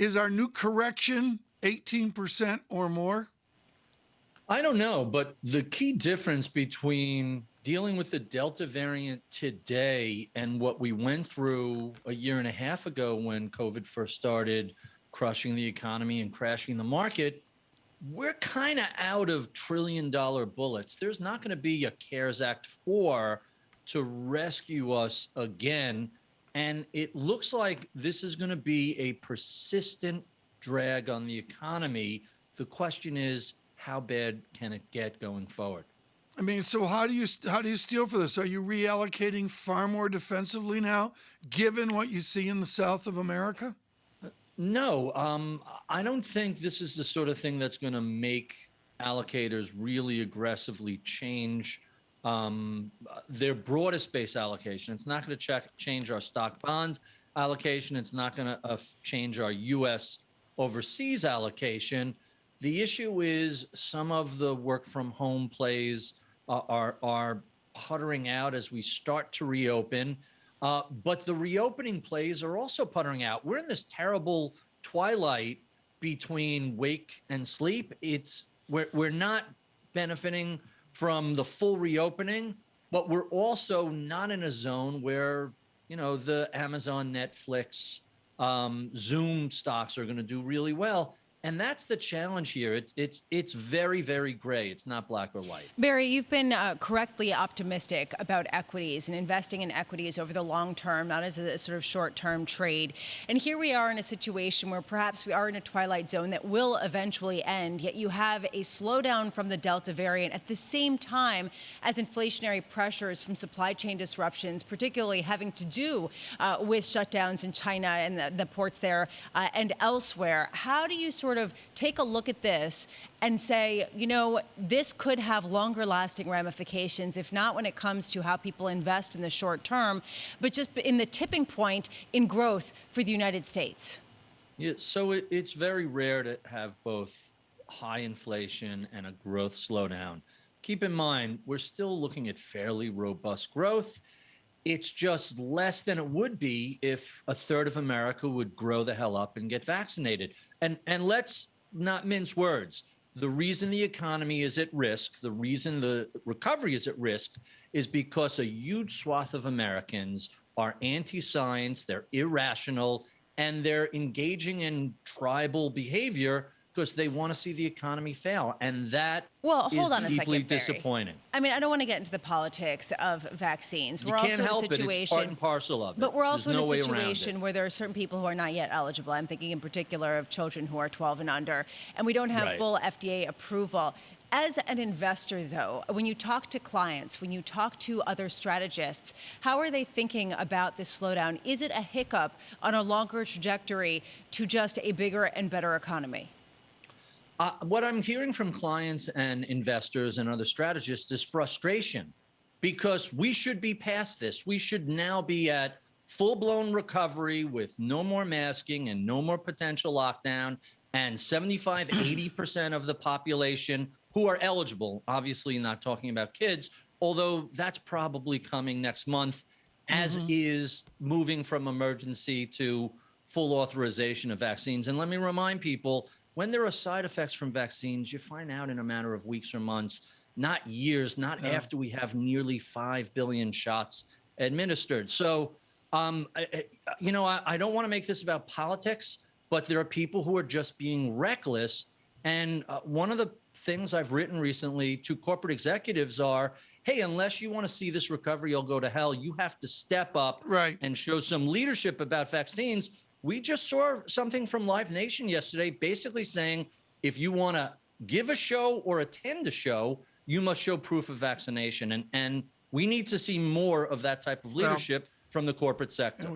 Is our new correction 18% or more? I don't know, but the key difference between dealing with the Delta variant today and what we went through a year and a half ago when COVID first started crushing the economy and crashing the market, we're kind of out of trillion-dollar bullets. There's not going to be a CARES Act 4 to rescue us again. And it looks like this is going to be a persistent drag on the economy. The question is, how bad can it get going forward? I mean, so how do you steal for this? Are you reallocating far more defensively now, given what you see in the South of America? No, I don't think this is the sort of thing that's going to make allocators really aggressively change their broadest base allocation. It's not going to change our stock bond allocation. It's not going to change our U.S. overseas allocation. The issue is some of the work from home plays are puttering out as we start to reopen. But the reopening plays are also puttering out. We're in this terrible twilight between wake and sleep. We're not benefiting from the full reopening, but we're also not in a zone where, the Amazon, Netflix, Zoom stocks are going to do really well. And that's the challenge here. It's very, very gray. It's not black or white. Barry, you've been correctly optimistic about equities and investing in equities over the long term, not as a sort of short-term trade. And here we are in a situation where perhaps we are in a twilight zone that will eventually end, yet you have a slowdown from the Delta variant at the same time as inflationary pressures from supply chain disruptions, particularly having to do with shutdowns in China and the ports there and elsewhere. How do you sort of take a look at this and say, this could have longer lasting ramifications, if not when it comes to how people invest in the short term, but just in the tipping point in growth for the United States? Yeah, so it's very rare to have both high inflation and a growth slowdown. Keep in mind, we're still looking at fairly robust growth. It's just less than it would be if a third of America would grow the hell up and get vaccinated. And let's not mince words. The reason the economy is at risk, the reason the recovery is at risk, is because a huge swath of Americans are anti-science, they're irrational, and they're engaging in tribal behavior because they want to see the economy fail. And that is deeply disappointing. I mean, I don't want to get into the politics of vaccines. We're also in a situation, it's part and parcel of it. But we're also in a situation where there are certain people who are not yet eligible. I'm thinking in particular of children who are 12 and under, and we don't have full FDA approval. As an investor, though, when you talk to clients, when you talk to other strategists, how are they thinking about this slowdown? Is it a hiccup on a longer trajectory to just a bigger and better economy? What I'm hearing from clients and investors and other strategists is frustration, because we should be past this. We should now be at full-blown recovery with no more masking and no more potential lockdown, and 75, 80% of the population who are eligible, obviously not talking about kids, although that's probably coming next month, as is moving from emergency to full authorization of vaccines. And let me remind people, when there are side effects from vaccines, you find out in a matter of weeks or months, not years, not after we have nearly 5 billion shots administered. So, I don't want to make this about politics, but there are people who are just being reckless. And one of the things I've written recently to corporate executives are, hey, unless you want to see this recovery, you'll go to hell. You have to step up and show some leadership about vaccines. We just saw something from Live Nation yesterday basically saying if you want to give a show or attend a show, you must show proof of vaccination. And we need to see more of that type of leadership from the corporate sector.